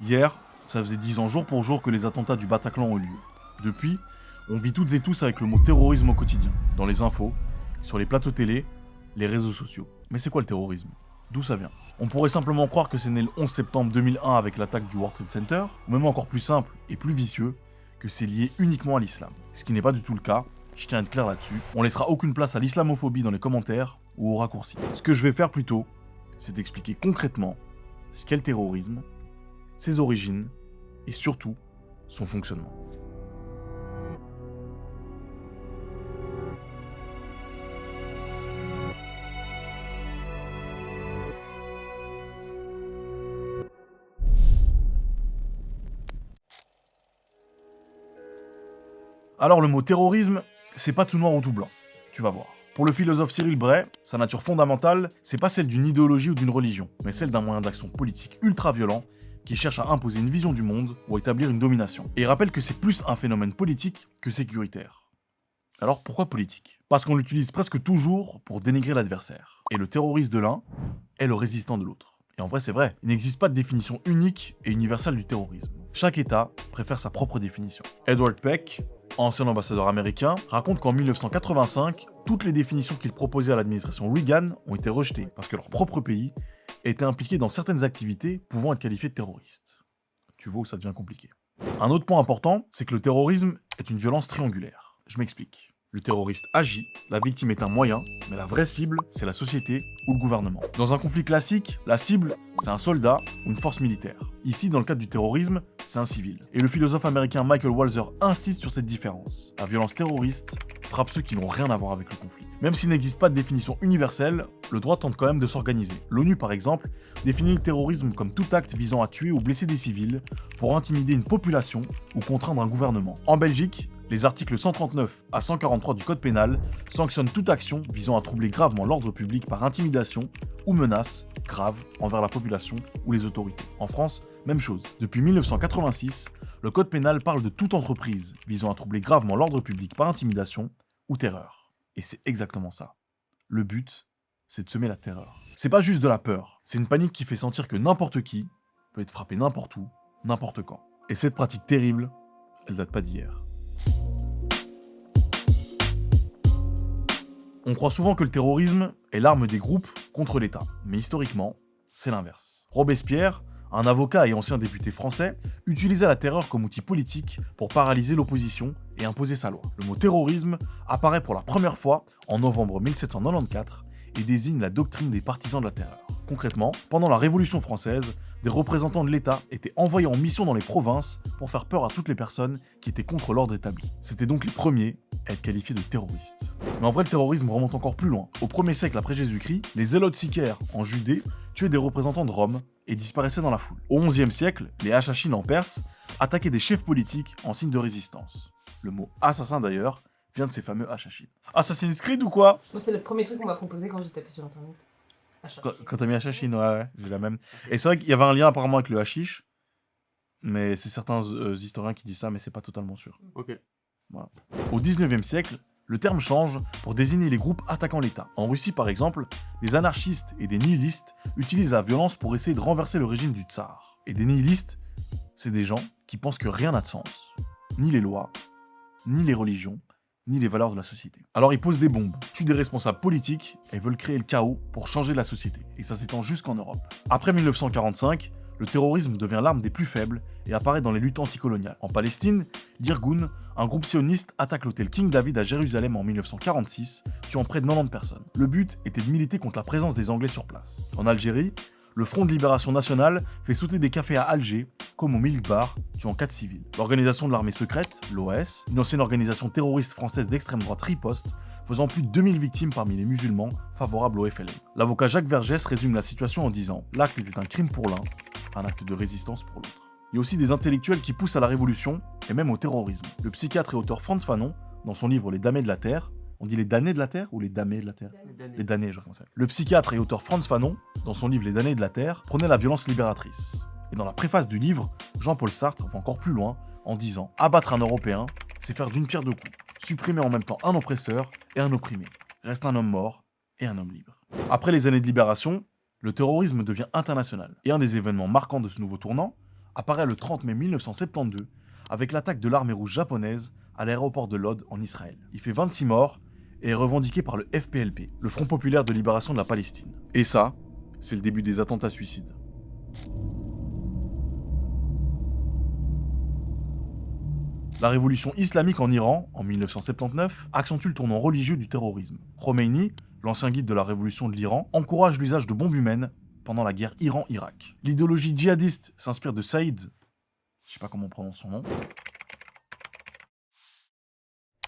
Hier, ça faisait 10 ans jour pour jour que les attentats du Bataclan ont eu lieu. Depuis, on vit toutes et tous avec le mot terrorisme au quotidien, dans les infos, sur les plateaux télé, les réseaux sociaux. Mais c'est quoi le terrorisme? D'où ça vient? On pourrait simplement croire que c'est né le 11 septembre 2001 avec l'attaque du World Trade Center, ou même encore plus simple et plus vicieux, que c'est lié uniquement à l'islam. Ce qui n'est pas du tout le cas, je tiens à être clair là-dessus. On laissera aucune place à l'islamophobie dans les commentaires ou aux raccourcis. Ce que je vais faire plutôt, c'est d'expliquer concrètement ce qu'est le terrorisme, ses origines et surtout son fonctionnement. Alors le mot terrorisme, c'est pas tout noir ou tout blanc, tu vas voir. Pour le philosophe Cyril Bray, sa nature fondamentale, c'est pas celle d'une idéologie ou d'une religion, mais celle d'un moyen d'action politique ultra violent qui cherche à imposer une vision du monde ou à établir une domination. Et il rappelle que c'est plus un phénomène politique que sécuritaire. Alors pourquoi politique? Parce qu'on l'utilise presque toujours pour dénigrer l'adversaire. Et le terroriste de l'un est le résistant de l'autre. Et en vrai c'est vrai, il n'existe pas de définition unique et universelle du terrorisme. Chaque État préfère sa propre définition. Edward Peck, ancien ambassadeur américain, raconte qu'en 1985, toutes les définitions qu'il proposait à l'administration Reagan ont été rejetées parce que leur propre pays était impliqué dans certaines activités pouvant être qualifiées de terroristes. Tu vois où ça devient compliqué. Un autre point important, c'est que le terrorisme est une violence triangulaire. Je m'explique. Le terroriste agit, la victime est un moyen, mais la vraie cible, c'est la société ou le gouvernement. Dans un conflit classique, la cible, c'est un soldat ou une force militaire. Ici, dans le cadre du terrorisme, c'est un civil. Et le philosophe américain Michael Walzer insiste sur cette différence. La violence terroriste frappe ceux qui n'ont rien à voir avec le conflit. Même s'il n'existe pas de définition universelle, le droit tente quand même de s'organiser. L'ONU, par exemple, définit le terrorisme comme tout acte visant à tuer ou blesser des civils pour intimider une population ou contraindre un gouvernement. En Belgique, les articles 139 à 143 du Code pénal sanctionnent toute action visant à troubler gravement l'ordre public par intimidation ou menace grave envers la population ou les autorités. En France, même chose. Depuis 1986, le Code pénal parle de toute entreprise visant à troubler gravement l'ordre public par intimidation ou terreur. Et c'est exactement ça. Le but, c'est de semer la terreur. C'est pas juste de la peur, c'est une panique qui fait sentir que n'importe qui peut être frappé n'importe où, n'importe quand. Et cette pratique terrible, elle date pas d'hier. On croit souvent que le terrorisme est l'arme des groupes contre l'État, mais historiquement, c'est l'inverse. Robespierre, un avocat et ancien député français, utilisait la terreur comme outil politique pour paralyser l'opposition et imposer sa loi. Le mot terrorisme apparaît pour la première fois en novembre 1794 et désigne la doctrine des partisans de la terreur. Concrètement, pendant la Révolution française, des représentants de l'État étaient envoyés en mission dans les provinces pour faire peur à toutes les personnes qui étaient contre l'ordre établi. C'était donc les premiers à être qualifiés de terroristes. Mais en vrai, le terrorisme remonte encore plus loin. Au 1er siècle après Jésus-Christ, les zélotes sicaires en Judée tuaient des représentants de Rome et disparaissaient dans la foule. Au 11e siècle, les Hachachines en Perse attaquaient des chefs politiques en signe de résistance. Le mot assassin d'ailleurs vient de ces fameux Hachachines. Assassin's Creed ou quoi? Moi, c'est le premier truc qu'on m'a proposé quand j'ai tapé sur internet. Quand t'as mis Hachachine, ouais, j'ai la même. Et c'est vrai qu'il y avait un lien apparemment avec le hashish, mais c'est certains historiens qui disent ça, mais c'est pas totalement sûr. Ok. Voilà. Au 19e siècle, le terme change pour désigner les groupes attaquant l'État. En Russie, par exemple, des anarchistes et des nihilistes utilisent la violence pour essayer de renverser le régime du tsar. Et des nihilistes, c'est des gens qui pensent que rien n'a de sens. Ni les lois, ni les religions, ni les valeurs de la société. Alors ils posent des bombes, tuent des responsables politiques et veulent créer le chaos pour changer la société. Et ça s'étend jusqu'en Europe. Après 1945, le terrorisme devient l'arme des plus faibles et apparaît dans les luttes anticoloniales. En Palestine, l'Irgun, un groupe sioniste, attaque l'hôtel King David à Jérusalem en 1946, tuant près de 90 personnes. Le but était de militer contre la présence des Anglais sur place. En Algérie, le Front de Libération Nationale fait sauter des cafés à Alger, comme au Milk Bar, tuant 4 civils. L'organisation de l'armée secrète, l'OAS, une ancienne organisation terroriste française d'extrême droite riposte, faisant plus de 2000 victimes parmi les musulmans favorables au FLN. L'avocat Jacques Vergès résume la situation en disant « L'acte était un crime pour l'un, un acte de résistance pour l'autre ». Il y a aussi des intellectuels qui poussent à la révolution, et même au terrorisme. Le psychiatre et auteur Frantz Fanon, dans son livre Les damnés de la Terre, on dit les damnés de la Terre ou les damnés de la Terre? Les damnés, je recommence. Le psychiatre et auteur Frantz Fanon, dans son livre Les damnés de la Terre, prenait la violence libératrice. Et dans la préface du livre, Jean-Paul Sartre va encore plus loin en disant « Abattre un Européen, c'est faire d'une pierre deux coups, supprimer en même temps un oppresseur et un opprimé. Reste un homme mort et un homme libre. » Après les années de libération, le terrorisme devient international. Et un des événements marquants de ce nouveau tournant apparaît le 30 mai 1972 avec l'attaque de l'armée rouge japonaise à l'aéroport de Lod en Israël. Il fait 26 morts et est revendiqué par le FPLP, le Front Populaire de Libération de la Palestine. Et ça, c'est le début des attentats suicides. La révolution islamique en Iran, en 1979, accentue le tournant religieux du terrorisme. Khomeini, l'ancien guide de la révolution de l'Iran, encourage l'usage de bombes humaines pendant la guerre Iran-Irak. L'idéologie djihadiste s'inspire de Saïd, je sais pas comment on prononce son nom,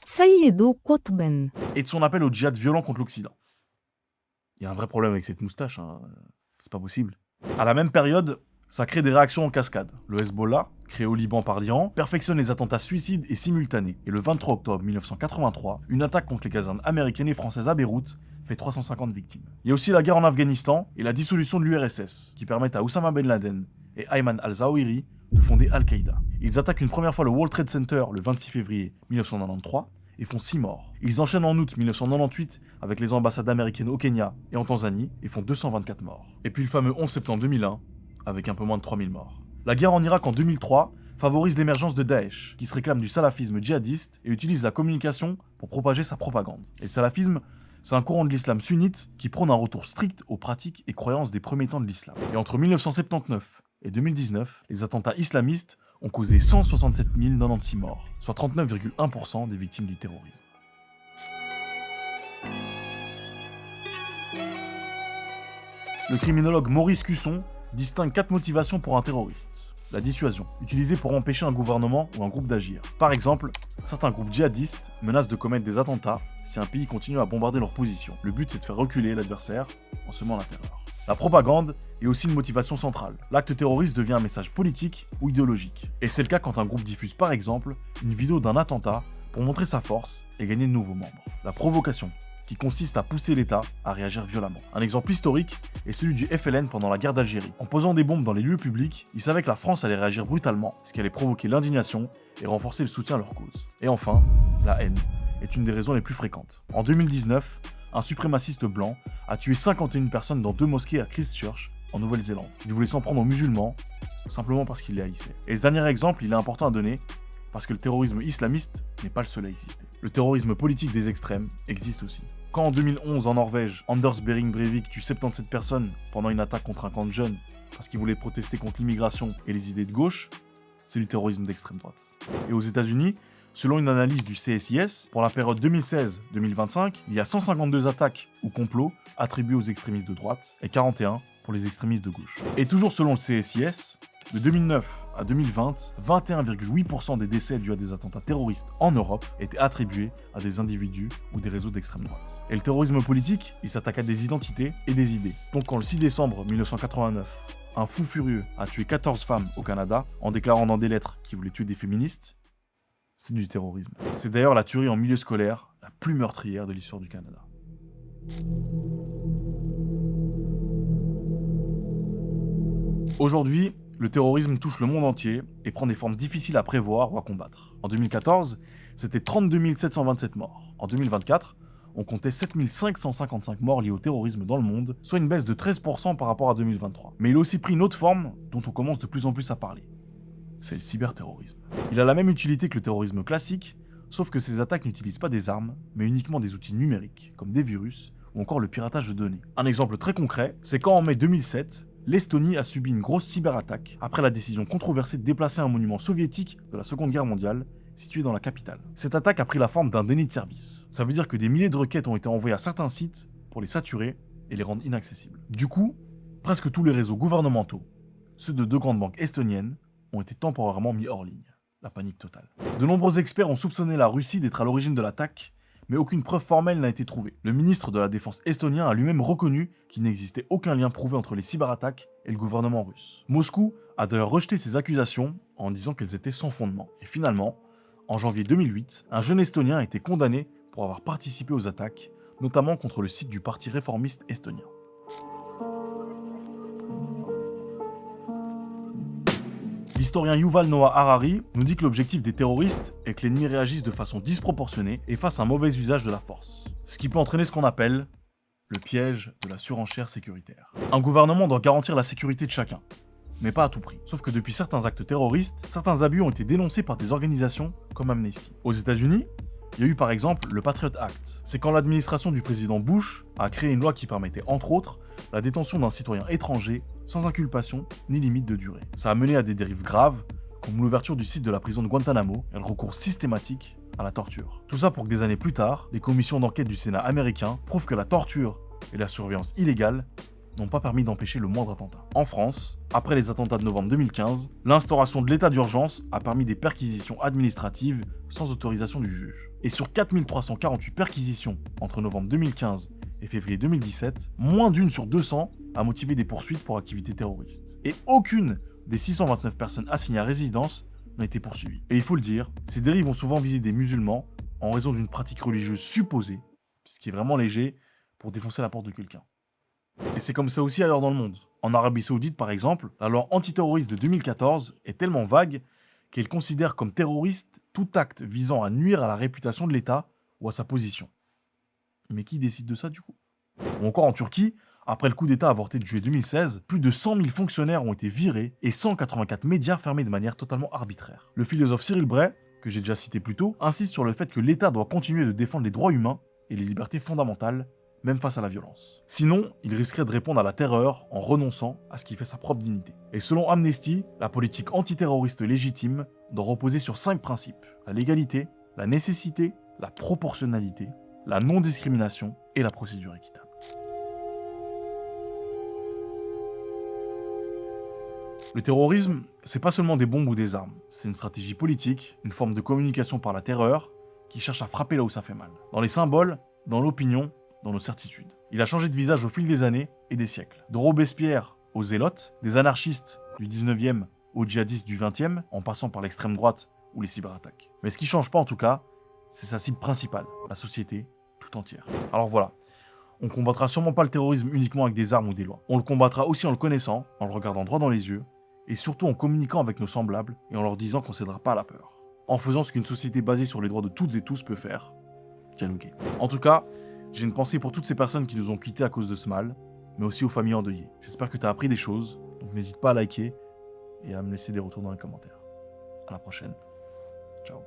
سيد قطب et de son appel au djihad violent contre l'Occident. Il y a un vrai problème avec cette moustache, hein. C'est pas possible. À la même période, ça crée des réactions en cascade. Le Hezbollah, créé au Liban par l'Iran, perfectionne les attentats suicides et simultanés. Et le 23 octobre 1983, une attaque contre les casernes américaines et françaises à Beyrouth fait 350 victimes. Il y a aussi la guerre en Afghanistan et la dissolution de l'URSS, qui permettent à Oussama Ben Laden et Ayman al-Zawahiri de fonder Al-Qaïda. Ils attaquent une première fois le World Trade Center le 26 février 1993 et font 6 morts. Ils enchaînent en août 1998 avec les ambassades américaines au Kenya et en Tanzanie et font 224 morts. Et puis le fameux 11 septembre 2001 avec un peu moins de 3000 morts. La guerre en Irak en 2003 favorise l'émergence de Daesh, qui se réclame du salafisme djihadiste et utilise la communication pour propager sa propagande. Et le salafisme, c'est un courant de l'islam sunnite qui prône un retour strict aux pratiques et croyances des premiers temps de l'islam. Et entre 1979 et 2019, les attentats islamistes ont causé 167 096 morts, soit 39,1% des victimes du terrorisme. Le criminologue Maurice Cusson distingue 4 motivations pour un terroriste. La dissuasion, utilisée pour empêcher un gouvernement ou un groupe d'agir. Par exemple, certains groupes djihadistes menacent de commettre des attentats si un pays continue à bombarder leur position. Le but, c'est de faire reculer l'adversaire en semant la terreur. La propagande est aussi une motivation centrale. L'acte terroriste devient un message politique ou idéologique. Et c'est le cas quand un groupe diffuse par exemple une vidéo d'un attentat pour montrer sa force et gagner de nouveaux membres. La provocation, qui consiste à pousser l'État à réagir violemment. Un exemple historique est celui du FLN pendant la guerre d'Algérie. En posant des bombes dans les lieux publics, ils savaient que la France allait réagir brutalement, ce qui allait provoquer l'indignation et renforcer le soutien à leur cause. Et enfin, la haine est une des raisons les plus fréquentes. En 2019, un suprémaciste blanc a tué 51 personnes dans 2 mosquées à Christchurch, en Nouvelle-Zélande. Il voulait s'en prendre aux musulmans, simplement parce qu'il les haïssait. Et ce dernier exemple, il est important à donner, parce que le terrorisme islamiste n'est pas le seul à exister. Le terrorisme politique des extrêmes existe aussi. Quand en 2011 en Norvège, Anders Behring Breivik tue 77 personnes pendant une attaque contre un camp de jeunes parce qu'il voulait protester contre l'immigration et les idées de gauche, c'est du terrorisme d'extrême droite. Et aux États-Unis, selon une analyse du CSIS, pour la période 2016-2025, il y a 152 attaques ou complots attribués aux extrémistes de droite et 41 pour les extrémistes de gauche. Et toujours selon le CSIS, de 2009 à 2020, 21,8% des décès dus à des attentats terroristes en Europe étaient attribués à des individus ou des réseaux d'extrême droite. Et le terrorisme politique, il s'attaque à des identités et des idées. Donc quand le 6 décembre 1989, un fou furieux a tué 14 femmes au Canada en déclarant dans des lettres qu'il voulait tuer des féministes, c'est du terrorisme. C'est d'ailleurs la tuerie en milieu scolaire la plus meurtrière de l'histoire du Canada. Aujourd'hui, le terrorisme touche le monde entier et prend des formes difficiles à prévoir ou à combattre. En 2014, c'était 32 727 morts. En 2024, on comptait 7 555 morts liés au terrorisme dans le monde, soit une baisse de 13% par rapport à 2023. Mais il a aussi pris une autre forme dont on commence de plus en plus à parler. C'est le cyberterrorisme. Il a la même utilité que le terrorisme classique, sauf que ces attaques n'utilisent pas des armes, mais uniquement des outils numériques, comme des virus ou encore le piratage de données. Un exemple très concret, c'est quand en mai 2007, l'Estonie a subi une grosse cyberattaque après la décision controversée de déplacer un monument soviétique de la Seconde Guerre mondiale situé dans la capitale. Cette attaque a pris la forme d'un déni de service. Ça veut dire que des milliers de requêtes ont été envoyées à certains sites pour les saturer et les rendre inaccessibles. Du coup, presque tous les réseaux gouvernementaux, ceux de 2 grandes banques estoniennes, ont été temporairement mis hors ligne. La panique totale. De nombreux experts ont soupçonné la Russie d'être à l'origine de l'attaque, mais aucune preuve formelle n'a été trouvée. Le ministre de la Défense estonien a lui-même reconnu qu'il n'existait aucun lien prouvé entre les cyberattaques et le gouvernement russe. Moscou a d'ailleurs rejeté ces accusations en disant qu'elles étaient sans fondement. Et finalement, en janvier 2008, un jeune Estonien a été condamné pour avoir participé aux attaques, notamment contre le site du parti réformiste estonien. L'historien Yuval Noah Harari nous dit que l'objectif des terroristes est que l'ennemi réagisse de façon disproportionnée et fasse un mauvais usage de la force. Ce qui peut entraîner ce qu'on appelle le piège de la surenchère sécuritaire. Un gouvernement doit garantir la sécurité de chacun. mais pas à tout prix. Sauf que depuis certains actes terroristes, certains abus ont été dénoncés par des organisations comme Amnesty. Aux États-Unis, il y a eu par exemple le Patriot Act. C'est quand l'administration du président Bush a créé une loi qui permettait entre autres la détention d'un citoyen étranger sans inculpation ni limite de durée. Ça a mené à des dérives graves, comme l'ouverture du site de la prison de Guantanamo et le recours systématique à la torture. Tout ça pour que des années plus tard, les commissions d'enquête du Sénat américain prouvent que la torture et la surveillance illégale n'ont pas permis d'empêcher le moindre attentat. En France, après les attentats de novembre 2015, l'instauration de l'état d'urgence a permis des perquisitions administratives sans autorisation du juge. Et sur 4348 perquisitions entre novembre 2015 et février 2017, moins d'une sur 200 a motivé des poursuites pour activités terroristes. Et aucune des 629 personnes assignées à résidence n'a été poursuivie. Et il faut le dire, ces dérives ont souvent visé des musulmans en raison d'une pratique religieuse supposée, ce qui est vraiment léger, pour défoncer la porte de quelqu'un. Et c'est comme ça aussi ailleurs dans le monde. En Arabie Saoudite, par exemple, la loi antiterroriste de 2014 est tellement vague qu'elle considère comme terroriste tout acte visant à nuire à la réputation de l'État ou à sa position. Mais qui décide de ça du coup? Ou encore en Turquie, après le coup d'État avorté de juillet 2016, plus de 100 000 fonctionnaires ont été virés et 184 médias fermés de manière totalement arbitraire. Le philosophe Cyril Bray, que j'ai déjà cité plus tôt, insiste sur le fait que l'État doit continuer de défendre les droits humains et les libertés fondamentales, même face à la violence. Sinon, il risquerait de répondre à la terreur en renonçant à ce qui fait sa propre dignité. Et selon Amnesty, la politique antiterroriste légitime doit reposer sur 5 principes: la légalité, la nécessité, la proportionnalité, la non-discrimination et la procédure équitable. Le terrorisme, c'est pas seulement des bombes ou des armes, c'est une stratégie politique, une forme de communication par la terreur, qui cherche à frapper là où ça fait mal. Dans les symboles, dans l'opinion, dans nos certitudes. Il a changé de visage au fil des années et des siècles. De Robespierre aux zélotes, des anarchistes du 19e aux djihadistes du 20e, en passant par l'extrême droite ou les cyberattaques. Mais ce qui change pas en tout cas, c'est sa cible principale, la société tout entière. Alors voilà, on combattra sûrement pas le terrorisme uniquement avec des armes ou des lois. On le combattra aussi en le connaissant, en le regardant droit dans les yeux, et surtout en communiquant avec nos semblables et en leur disant qu'on cédera pas à la peur. En faisant ce qu'une société basée sur les droits de toutes et tous peut faire, dialoguer. En tout cas, j'ai une pensée pour toutes ces personnes qui nous ont quittés à cause de ce mal, mais aussi aux familles endeuillées. J'espère que tu as appris des choses, donc n'hésite pas à liker et à me laisser des retours dans les commentaires. À la prochaine. Ciao.